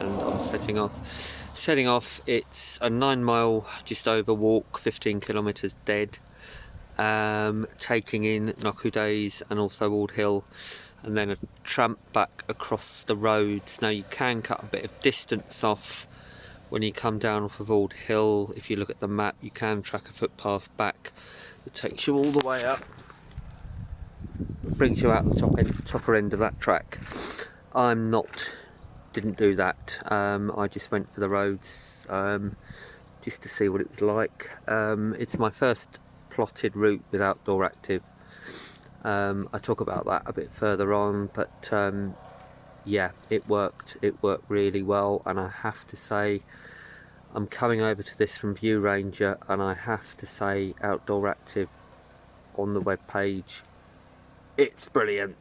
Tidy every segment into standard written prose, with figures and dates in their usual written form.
and I'm setting off. It's a 9-mile just over walk, 15 kilometers dead, taking in Cnoc and also Ward Hill, and then a tramp back across the roads. Now you can cut a bit of distance off when you come down off of Ward Hill. If you look at the map, you can track a footpath back that takes you all the way up, brings you out the topper end of that track. Didn't do that. I just went for the roads just to see what it was like. It's my first plotted route with outdoor active. I talk about that a bit further on, but yeah, it worked really well, and I have to say, I'm coming over to this from Viewranger, and I have to say, outdoor active on the web page, it's brilliant.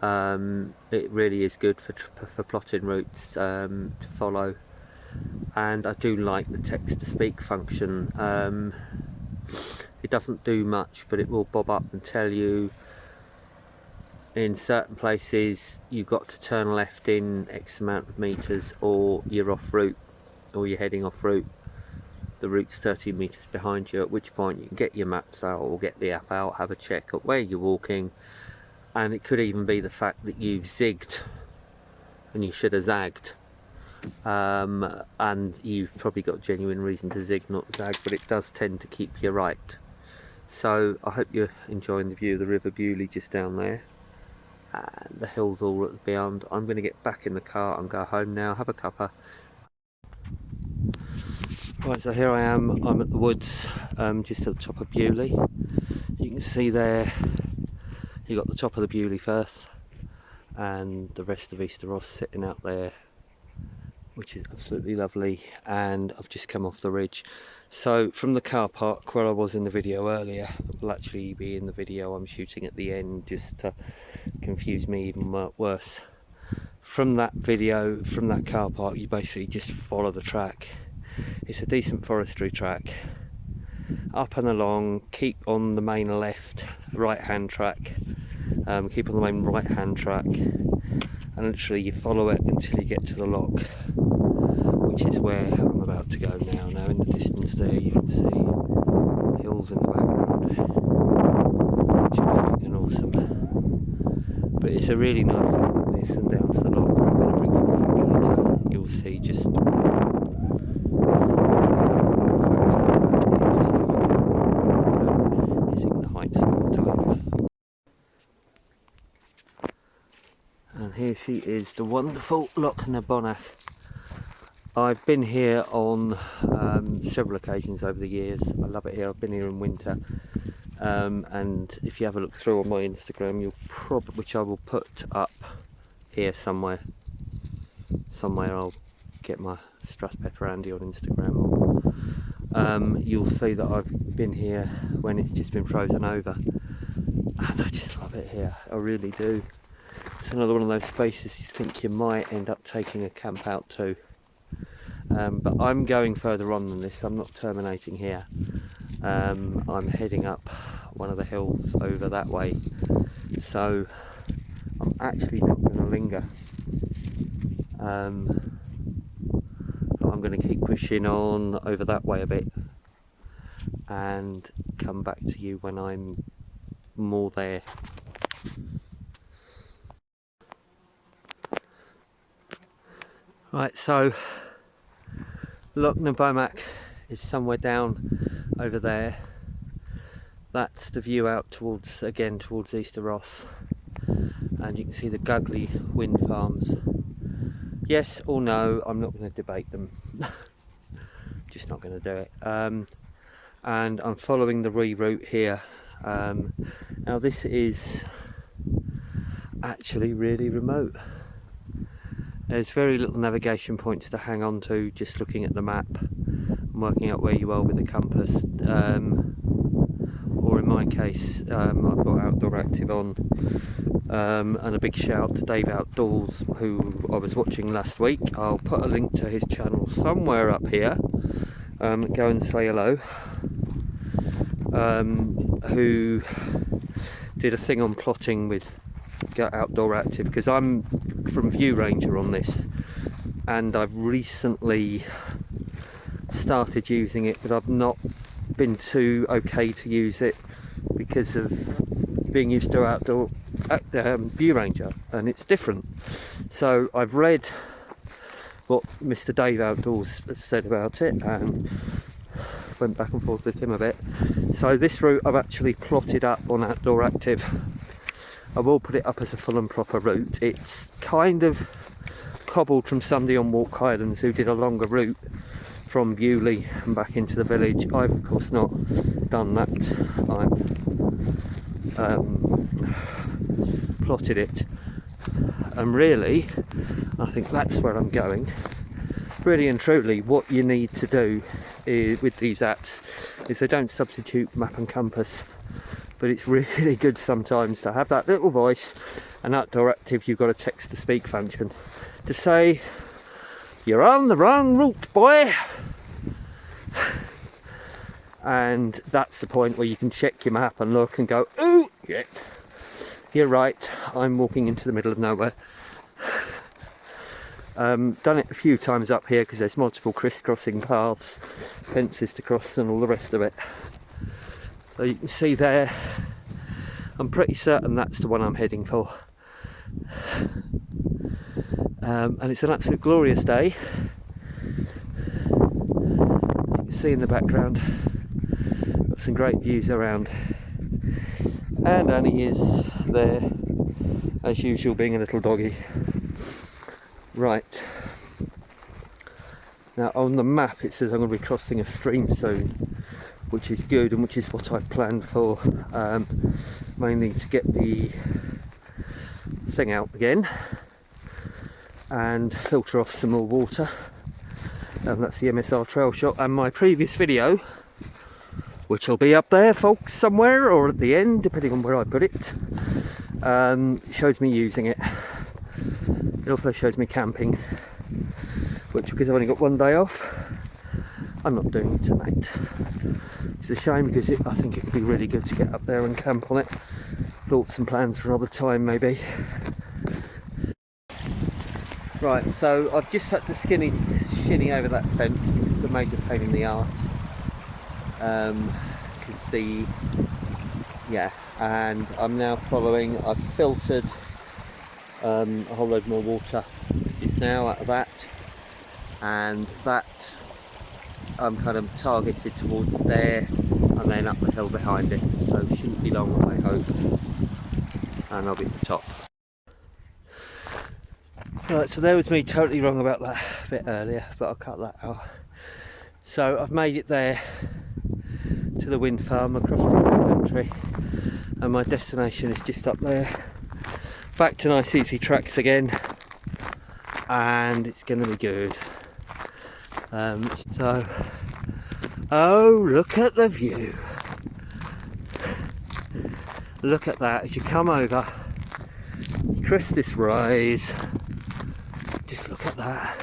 It really is good for plotting routes to follow, and I do like the text to speak function. It doesn't do much, but it will bob up and tell you in certain places you've got to turn left in X amount of meters, or you're off route, or you're heading off route. The route's 30 meters behind you, at which point you can get your maps out or get the app out, have a check at where you're walking. And it could even be the fact that you've zigged and you should have zagged, and you've probably got genuine reason to zig, not zag, but it does tend to keep you right. So I hope you're enjoying the view of the River Beauly just down there, and the hills all beyond. I'm going to get back in the car and go home now, have a cuppa. Right, so here I am, I'm at the woods, just at the top of Beauly. You can see there, you got the top of the Beauly Firth and the rest of Easter Ross sitting out there, which is absolutely lovely. And I've just come off the ridge. So from the car park where I was in the video earlier, that will actually be in the video I'm shooting at the end, just to confuse me even worse. From that video, from that car park, you basically just follow the track. It's a decent forestry track, up and along, keep on the main right hand track, keep on the main right hand track, and literally you follow it until you get to the loch, which is where I'm about to go now. Now in the distance there you can see hills in the background, which are looking awesome. But it's a really nice walk, this, and down to the loch. I'm going to bring you back later, you'll see just and here she is, the wonderful Loch Nan Bomach. I've been here on several occasions over the years. I love it here. I've been here in winter, and if you have a look through on my Instagram, you'll probably, which I will put up here somewhere. I'll get my Strath Pepper Andy on Instagram, or you'll see that I've been here when it's just been frozen over, and I just love it here. I really do. It's another one of those spaces you think you might end up taking a camp out to, but I'm going further on than this. I'm not terminating here. I'm heading up one of the hills over that way, so I'm actually not going to linger. I'm going to keep pushing on over that way a bit and come back to you when I'm more there. Right, so Loch Nan Bomach is somewhere down over there. That's the view out towards Easter Ross, and you can see the Guggly wind farms. Yes or no, I'm not going to debate them. Just not going to do it. And I'm following the reroute here. Now this is actually really remote. There's very little navigation points to hang on to, just looking at the map and working out where you are with the compass. Or in my case, I've got Outdoor Active on, and a big shout to Dave Outdoors, who I was watching last week. I'll put a link to his channel somewhere up here. Go and say hello. Who did a thing on plotting with Outdoor Active, because I'm from Viewranger on this, and I've recently started using it, but I've not been too okay to use it because of being used to outdoor Viewranger, and it's different. So I've read what Mr. Dave Outdoors said about it and went back and forth with him a bit. So this route I've actually plotted up on Outdoor Active. I will put it up as a full and proper route. It's kind of cobbled from somebody on Walk Highlands who did a longer route from Beauly and back into the village. I've of course not done that. I've plotted it, and really I think that's where I'm going. Really and truly, what you need to do with these apps is they don't substitute map and compass, but it's really good sometimes to have that little voice. And Outdoor Active, you've got a text to speak function to say you're on the wrong route, boy. And that's the point where you can check your map and look and go, ooh, yeah, you're right, I'm walking into the middle of nowhere. Done it a few times up here because there's multiple crisscrossing paths, fences to cross and all the rest of it. So you can see there, I'm pretty certain that's the one I'm heading for. And it's an absolute glorious day. You can see in the background, got some great views around. And Annie is there, as usual, being a little doggy. Right, now on the map it says I'm going to be crossing a stream soon, which is good and which is what I've planned for, mainly to get the thing out again and filter off some more water. That's the MSR trail shot, and my previous video, which will be up there folks somewhere or at the end depending on where I put it, shows me using it. It also shows me camping, which, because I've only got one day off, I'm not doing it tonight. It's a shame because I think it would be really good to get up there and camp on it. Thoughts and plans for another time maybe. Right, so I've just had to shinny over that fence because it's a major pain in the arse. And I'm now following, I've filtered a whole load more water just now out of that, and that I'm kind of targeted towards there and then up the hill behind it, so it shouldn't be long, I hope, and I'll be at the top. Right, so there was me totally wrong about that a bit earlier, but I'll cut that out. So I've made it there to the wind farm across the country, and my destination is just up there. Back to nice easy tracks again, and it's going to be good. Oh, look at the view. Look at that as you come over, you crest this rise. Just look at that,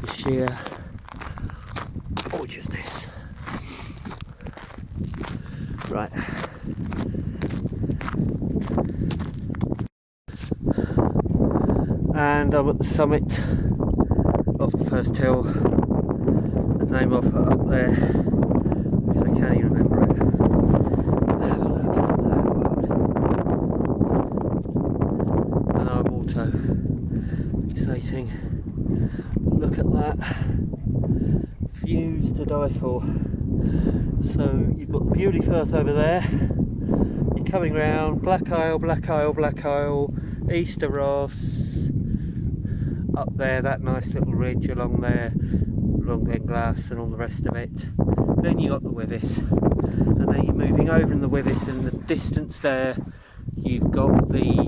the sheer gorgeousness. Right. And I'm at the summit of the first hill. The name of it up there because I can't even remember it. Have a look at that world. And I'm auto fixating. Look at that. Views to die for. So you've got the Beauly Firth over there. You're coming round Black Isle, Black Isle, Black Isle, Easter Ross. Up there, that nice little ridge along there, along Glenglass and all the rest of it. Then you got the Withys, and then you're moving over in the Withys, and in the distance there you've got the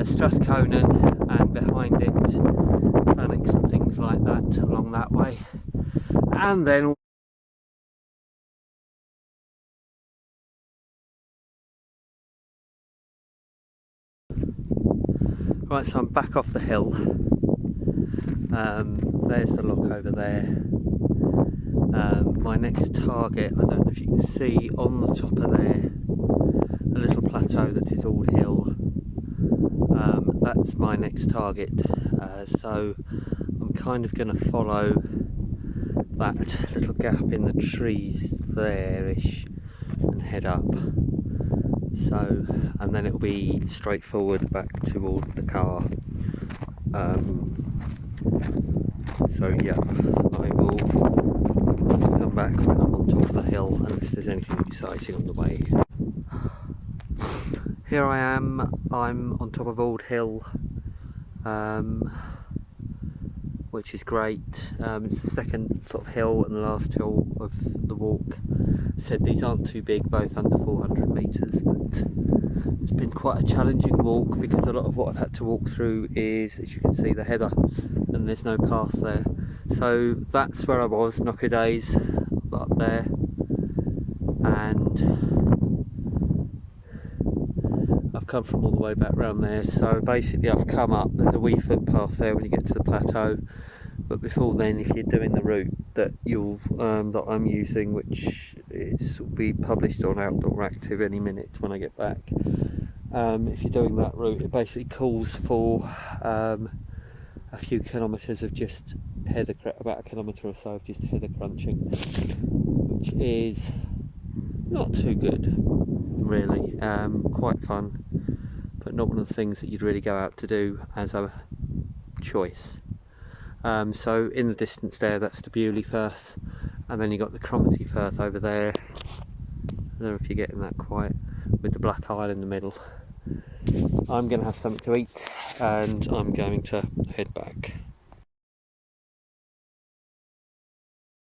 Strathconan, and behind it Cnoc and things like that along that way. And then right, so I'm back off the hill. There's the loch over there. My next target, I don't know if you can see on the top of there, a little plateau that is all hill. that's my next target. So I'm kind of going to follow that little gap in the trees there-ish and head up. So, and then it'll be straightforward back toward the car. So yeah, I will come back when I'm on top of the hill, unless there's anything exciting on the way. Here I am, I'm on top of Old Hill, which is great. It's the second sort of hill and the last hill of the walk. Said these aren't too big, both under 400 metres, but it's been quite a challenging walk because a lot of what I've had to walk through is, as you can see, the heather, and there's no path there. So that's where I was, Udais, up there, and I've come from all the way back round there. So basically I've come up, there's a wee footpath there when you get to the plateau, but before then, if you're doing the route that that I'm using, which will be published on Outdoor Active any minute when I get back, if you're doing that route, it basically calls for a few kilometres of just heather, about a kilometre or so of just heather crunching, which is not too good really. Quite fun, but not one of the things that you'd really go out to do as a choice. So in the distance there, that's the Beauly Firth, and then you got the Cnoc Firth over there. I don't know if you're getting that quite, with the Black Isle in the middle. I'm going to have something to eat and I'm going to head back.